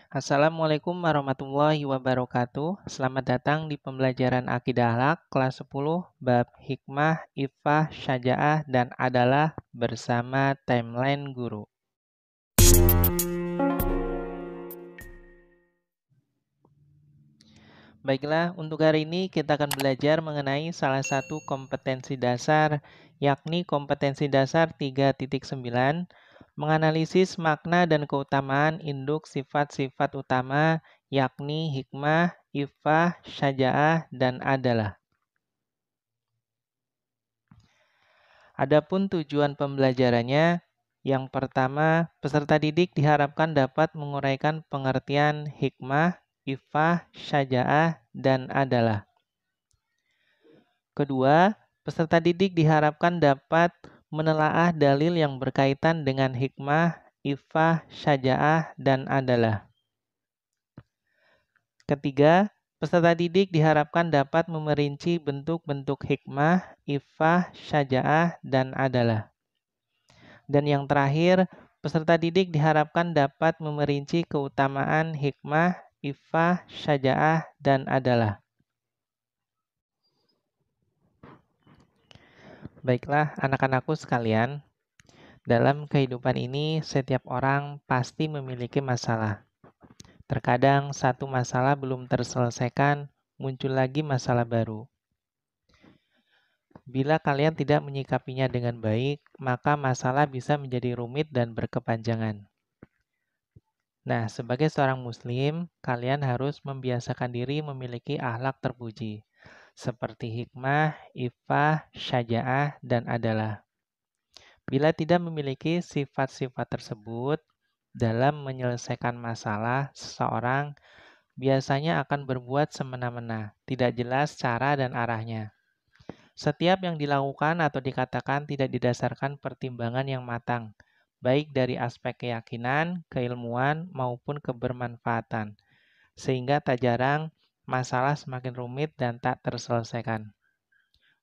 Assalamualaikum warahmatullahi wabarakatuh. Selamat datang di pembelajaran Akidah Akhlak kelas 10 bab Hikmah, Iffah, Syaja'ah, dan Adalah bersama Timeline Guru. Baiklah, untuk hari ini kita akan belajar mengenai salah satu kompetensi dasar, yakni kompetensi dasar 3.9, menganalisis makna dan keutamaan induk sifat-sifat utama, yakni hikmah, iffah, syaja'ah, dan adalah. Adapun tujuan pembelajarannya, yang pertama, peserta didik diharapkan dapat menguraikan pengertian hikmah, iffah, syaja'ah, dan adalah. Kedua, peserta didik diharapkan dapat menelaah dalil yang berkaitan dengan hikmah, iffah, syaja'ah, dan adalah. Ketiga, peserta didik diharapkan dapat memerinci bentuk-bentuk hikmah, iffah, syaja'ah, dan adalah. Dan yang terakhir, peserta didik diharapkan dapat memerinci keutamaan hikmah, iffah, syaja'ah, dan adalah. Baiklah, anak-anakku sekalian, dalam kehidupan ini setiap orang pasti memiliki masalah. Terkadang satu masalah belum terselesaikan, muncul lagi masalah baru. Bila kalian tidak menyikapinya dengan baik, maka masalah bisa menjadi rumit dan berkepanjangan. Nah, sebagai seorang muslim, kalian harus membiasakan diri memiliki akhlak terpuji, seperti hikmah, iffah, syaja'ah, dan adalah. Bila tidak memiliki sifat-sifat tersebut, dalam menyelesaikan masalah, seseorang biasanya akan berbuat semena-mena, tidak jelas cara dan arahnya. Setiap yang dilakukan atau dikatakan tidak didasarkan pertimbangan yang matang, baik dari aspek keyakinan, keilmuan, maupun kebermanfaatan, sehingga tak jarang masalah semakin rumit dan tak terselesaikan.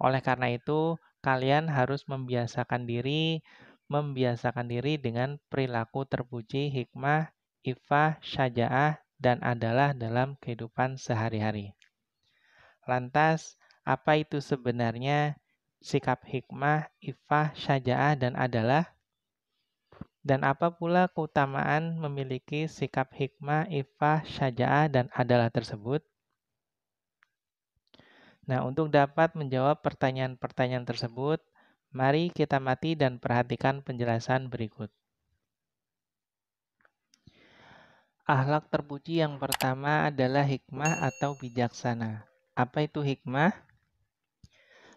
Oleh karena itu, kalian harus membiasakan diri dengan perilaku terpuji, hikmah, iffah, syaja'ah, dan adalah dalam kehidupan sehari-hari. Lantas, apa itu sebenarnya sikap hikmah, iffah, syaja'ah, dan adalah? Dan apa pula keutamaan memiliki sikap hikmah, iffah, syaja'ah, dan adalah tersebut? Nah, untuk dapat menjawab pertanyaan-pertanyaan tersebut, mari kita mati dan perhatikan penjelasan berikut. Akhlak terpuji yang pertama adalah hikmah atau bijaksana. Apa itu hikmah?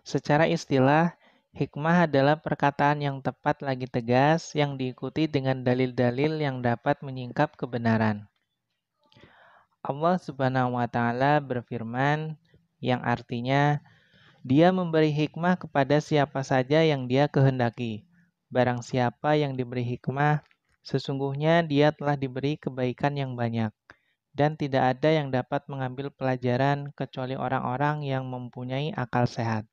Secara istilah, hikmah adalah perkataan yang tepat lagi tegas yang diikuti dengan dalil-dalil yang dapat menyingkap kebenaran. Allah Subhanahu wa Ta'ala berfirman, yang artinya, Dia memberi hikmah kepada siapa saja yang Dia kehendaki. Barang siapa yang diberi hikmah, sesungguhnya dia telah diberi kebaikan yang banyak. Dan tidak ada yang dapat mengambil pelajaran kecuali orang-orang yang mempunyai akal sehat.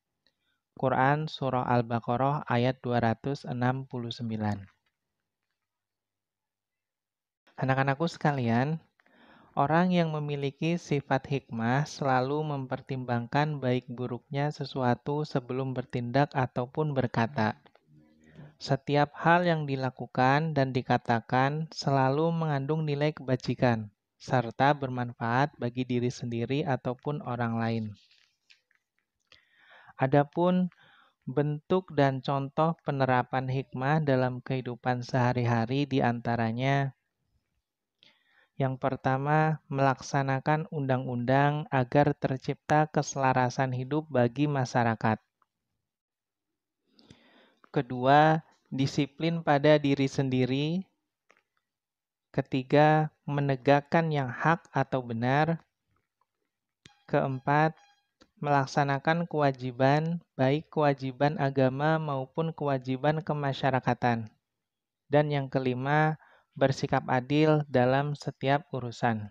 Quran Surah Al-Baqarah ayat 269. Anak-anakku sekalian, orang yang memiliki sifat hikmah selalu mempertimbangkan baik buruknya sesuatu sebelum bertindak ataupun berkata. Setiap hal yang dilakukan dan dikatakan selalu mengandung nilai kebajikan, serta bermanfaat bagi diri sendiri ataupun orang lain. Adapun bentuk dan contoh penerapan hikmah dalam kehidupan sehari-hari diantaranya yang pertama, melaksanakan undang-undang agar tercipta keselarasan hidup bagi masyarakat. Kedua, disiplin pada diri sendiri. Ketiga, menegakkan yang hak atau benar. Keempat, melaksanakan kewajiban, baik kewajiban agama maupun kewajiban kemasyarakatan. Dan yang kelima, bersikap adil dalam setiap urusan.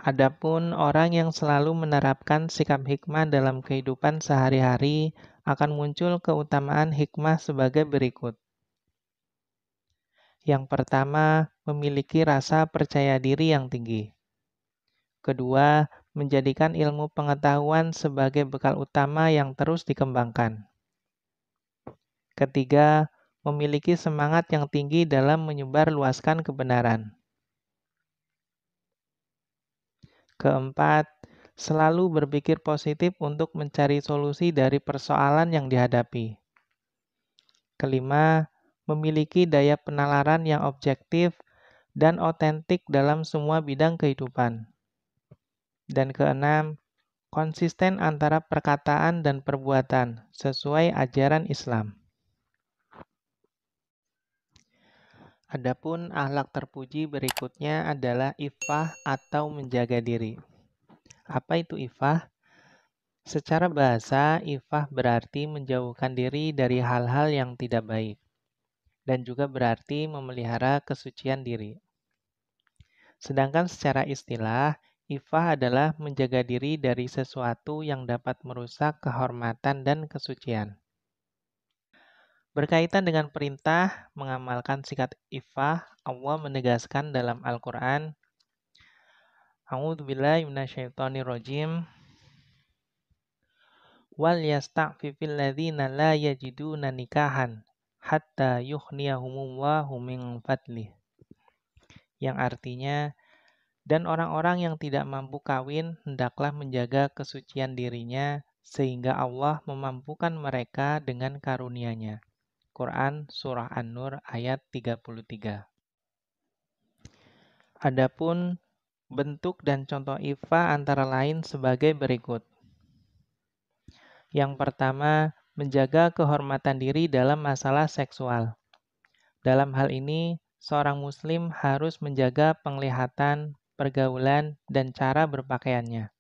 Adapun orang yang selalu menerapkan sikap hikmah dalam kehidupan sehari-hari akan muncul keutamaan hikmah sebagai berikut. Yang pertama, memiliki rasa percaya diri yang tinggi. Kedua, menjadikan ilmu pengetahuan sebagai bekal utama yang terus dikembangkan. Ketiga, memiliki semangat yang tinggi dalam menyebarluaskan kebenaran. Keempat, selalu berpikir positif untuk mencari solusi dari persoalan yang dihadapi. Kelima, memiliki daya penalaran yang objektif dan otentik dalam semua bidang kehidupan. Dan keenam, konsisten antara perkataan dan perbuatan sesuai ajaran Islam. Adapun akhlak terpuji berikutnya adalah iffah atau menjaga diri. Apa itu iffah? Secara bahasa, iffah berarti menjauhkan diri dari hal-hal yang tidak baik dan juga berarti memelihara kesucian diri. Sedangkan secara istilah, iffah adalah menjaga diri dari sesuatu yang dapat merusak kehormatan dan kesucian. Berkaitan dengan perintah mengamalkan sikap iffah, Allah menegaskan dalam Al-Quran, A'udzubillahi minasyaitonirrajim, wal yasta'fifil ladzina la yajiduna nikahan hatta yughniyahumullahu min fadlih. Yang artinya, dan orang-orang yang tidak mampu kawin hendaklah menjaga kesucian dirinya sehingga Allah memampukan mereka dengan karunia-Nya. Quran Surah An-Nur ayat 33. Adapun bentuk dan contoh iffah antara lain sebagai berikut. Yang pertama, menjaga kehormatan diri dalam masalah seksual. Dalam hal ini, seorang muslim harus menjaga penglihatan, pergaulan, dan cara berpakaiannya.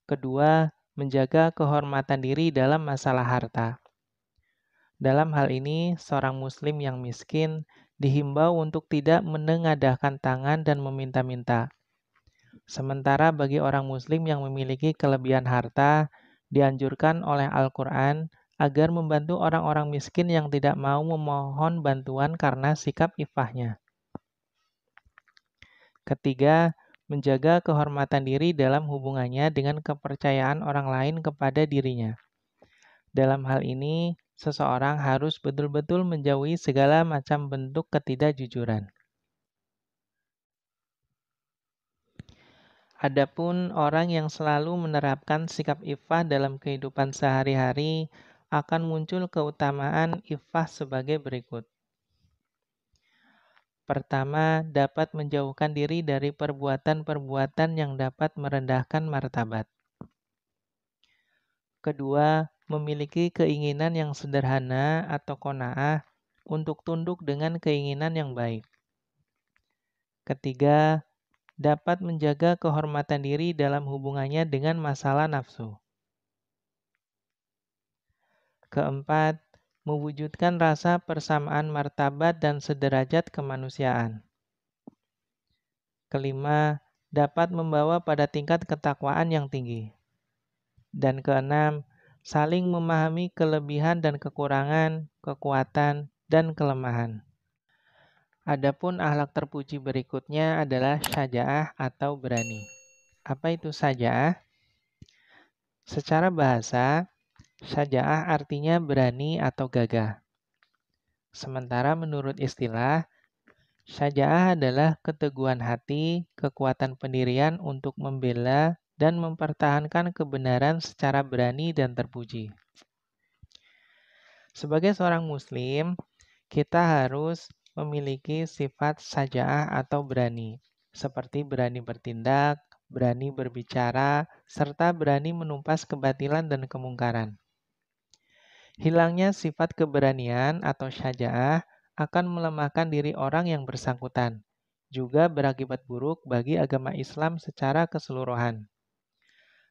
Kedua, menjaga kehormatan diri dalam masalah harta. Dalam hal ini, seorang muslim yang miskin dihimbau untuk tidak menengadahkan tangan dan meminta-minta. Sementara bagi orang muslim yang memiliki kelebihan harta, dianjurkan oleh Al-Quran agar membantu orang-orang miskin yang tidak mau memohon bantuan karena sikap iffahnya. Ketiga, menjaga kehormatan diri dalam hubungannya dengan kepercayaan orang lain kepada dirinya. Dalam hal ini, seseorang harus betul-betul menjauhi segala macam bentuk ketidakjujuran. Adapun orang yang selalu menerapkan sikap iffah dalam kehidupan sehari-hari akan muncul keutamaan iffah sebagai berikut. Pertama, dapat menjauhkan diri dari perbuatan-perbuatan yang dapat merendahkan martabat. Kedua, memiliki keinginan yang sederhana atau qanaah untuk tunduk dengan keinginan yang baik. Ketiga, dapat menjaga kehormatan diri dalam hubungannya dengan masalah nafsu. Keempat, mewujudkan rasa persamaan martabat dan sederajat kemanusiaan. Kelima, dapat membawa pada tingkat ketakwaan yang tinggi. Dan keenam, saling memahami kelebihan dan kekurangan, kekuatan, dan kelemahan. Adapun akhlak terpuji berikutnya adalah syaja'ah atau berani. Apa itu syaja'ah? Secara bahasa, syaja'ah artinya berani atau gagah. Sementara menurut istilah, syaja'ah adalah keteguhan hati, kekuatan pendirian untuk membela dan mempertahankan kebenaran secara berani dan terpuji. Sebagai seorang muslim, kita harus memiliki sifat syaja'ah atau berani, seperti berani bertindak, berani berbicara, serta berani menumpas kebatilan dan kemungkaran. Hilangnya sifat keberanian atau syaja'ah akan melemahkan diri orang yang bersangkutan, juga berakibat buruk bagi agama Islam secara keseluruhan.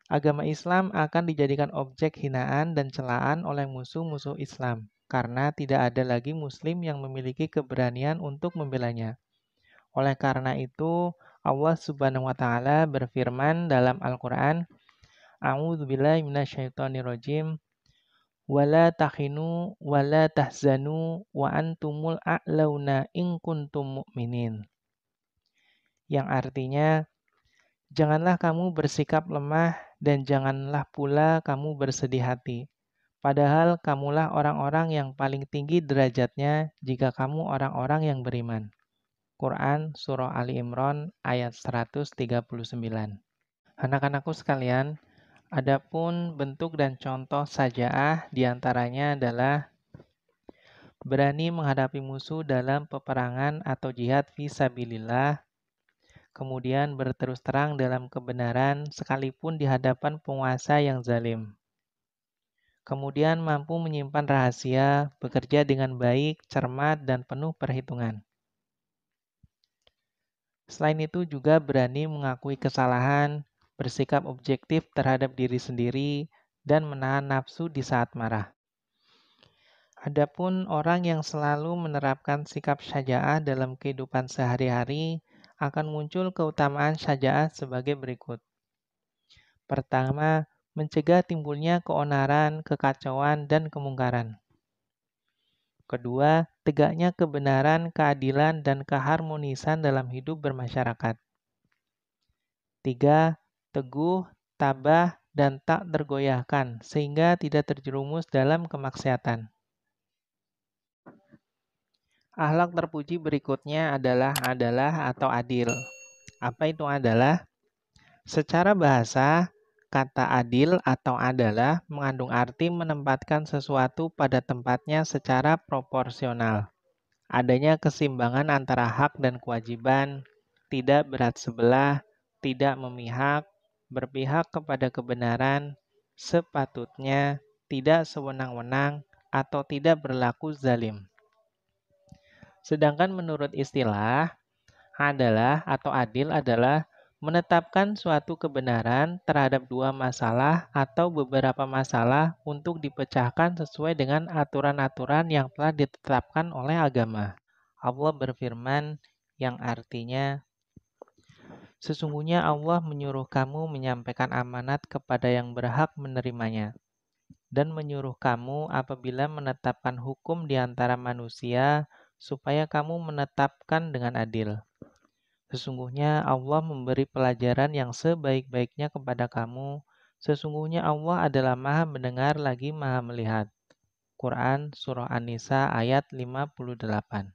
Agama Islam akan dijadikan objek hinaan dan celaan oleh musuh-musuh Islam, karena tidak ada lagi Muslim yang memiliki keberanian untuk membelanya. Oleh karena itu, Allah Subhanahu wa Ta'ala berfirman dalam Al-Quran, A'udzubillahi minasyaitonirrajim, Wala takhinu wala tahzanu wa antumul a'launa in kuntum mu'minin. Yang artinya, janganlah kamu bersikap lemah dan janganlah pula kamu bersedih hati. Padahal kamulah orang-orang yang paling tinggi derajatnya jika kamu orang-orang yang beriman. Quran Surah Ali Imran ayat 139. Anak-anakku sekalian, adapun bentuk dan contoh sajaah diantaranya adalah berani menghadapi musuh dalam peperangan atau jihad fisabilillah, kemudian berterus terang dalam kebenaran sekalipun di hadapan penguasa yang zalim. Kemudian mampu menyimpan rahasia, bekerja dengan baik, cermat, dan penuh perhitungan. Selain itu juga berani mengakui kesalahan, bersikap objektif terhadap diri sendiri, dan menahan nafsu di saat marah. Adapun orang yang selalu menerapkan sikap syaja'ah dalam kehidupan sehari-hari, akan muncul keutamaan syaja'ah sebagai berikut. Pertama, mencegah timbulnya keonaran, kekacauan, dan kemungkaran. Kedua, tegaknya kebenaran, keadilan, dan keharmonisan dalam hidup bermasyarakat. Tiga, teguh, tabah, dan tak tergoyahkan, sehingga tidak terjerumus dalam kemaksiatan. Akhlak terpuji berikutnya adalah atau adil. Apa itu adalah? Secara bahasa, kata adil atau adalah mengandung arti menempatkan sesuatu pada tempatnya secara proporsional. Adanya keseimbangan antara hak dan kewajiban, tidak berat sebelah, tidak memihak, berpihak kepada kebenaran, sepatutnya, tidak sewenang-wenang, atau tidak berlaku zalim. Sedangkan menurut istilah, adalah atau adil adalah menetapkan suatu kebenaran terhadap dua masalah atau beberapa masalah untuk dipecahkan sesuai dengan aturan-aturan yang telah ditetapkan oleh agama. Allah berfirman yang artinya, sesungguhnya Allah menyuruh kamu menyampaikan amanat kepada yang berhak menerimanya, dan menyuruh kamu apabila menetapkan hukum di antara manusia, supaya kamu menetapkan dengan adil. Sesungguhnya Allah memberi pelajaran yang sebaik-baiknya kepada kamu. Sesungguhnya Allah adalah Maha mendengar lagi Maha melihat. Quran Surah An-Nisa ayat 58.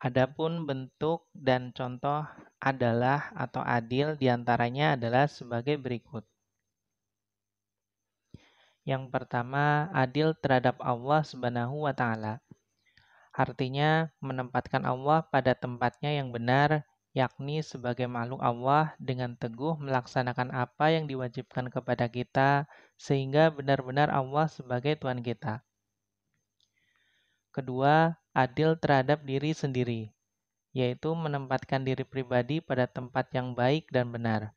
Adapun bentuk dan contoh adalah atau adil diantaranya adalah sebagai berikut. Yang pertama, adil terhadap Allah Subhanahu wa Ta'ala. Artinya, menempatkan Allah pada tempatnya yang benar, yakni sebagai makhluk Allah dengan teguh melaksanakan apa yang diwajibkan kepada kita, sehingga benar-benar Allah sebagai Tuhan kita. Kedua, adil terhadap diri sendiri, yaitu menempatkan diri pribadi pada tempat yang baik dan benar.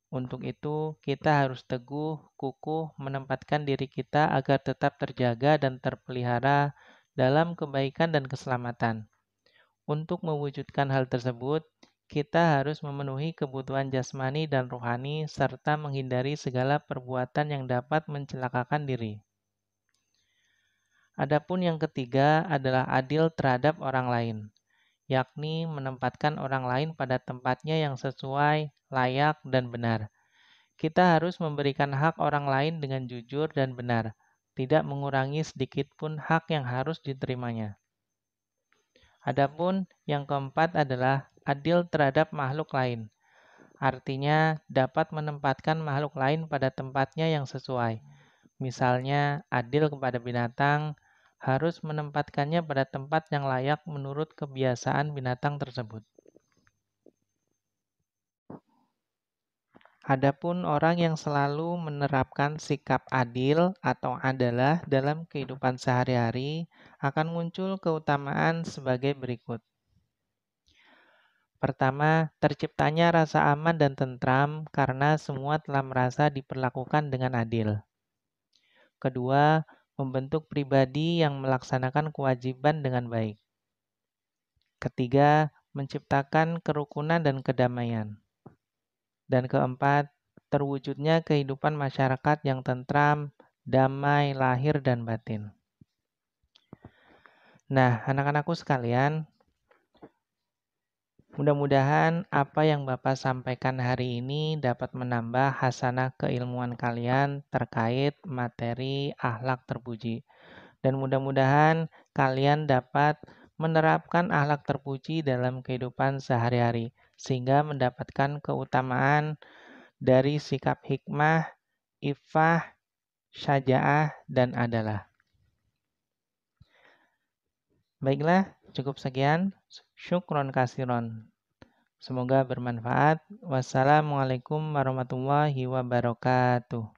Untuk itu, kita harus teguh, kukuh menempatkan diri kita agar tetap terjaga dan terpelihara dalam kebaikan dan keselamatan. Untuk mewujudkan hal tersebut, kita harus memenuhi kebutuhan jasmani dan rohani serta menghindari segala perbuatan yang dapat mencelakakan diri. Adapun yang ketiga adalah adil terhadap orang lain, yakni menempatkan orang lain pada tempatnya yang sesuai, layak, dan benar. Kita harus memberikan hak orang lain dengan jujur dan benar, tidak mengurangi sedikit pun hak yang harus diterimanya. Adapun yang keempat adalah adil terhadap makhluk lain, artinya dapat menempatkan makhluk lain pada tempatnya yang sesuai. Misalnya, adil kepada binatang, harus menempatkannya pada tempat yang layak menurut kebiasaan binatang tersebut. Adapun orang yang selalu menerapkan sikap adil atau adalah dalam kehidupan sehari-hari akan muncul keutamaan sebagai berikut. Pertama, terciptanya rasa aman dan tentram karena semua telah merasa diperlakukan dengan adil. Kedua, membentuk pribadi yang melaksanakan kewajiban dengan baik. Ketiga, menciptakan kerukunan dan kedamaian. Dan keempat, terwujudnya kehidupan masyarakat yang tentram, damai, lahir, dan batin. Nah, anak-anakku sekalian, mudah-mudahan apa yang Bapak sampaikan hari ini dapat menambah hasanah keilmuan kalian terkait materi akhlak terpuji. Dan mudah-mudahan kalian dapat menerapkan akhlak terpuji dalam kehidupan sehari-hari, sehingga mendapatkan keutamaan dari sikap hikmah, iffah, syaja'ah, dan adalah. Baiklah, cukup sekian. Syukron kasiron. Semoga bermanfaat. Wassalamualaikum warahmatullahi wabarakatuh.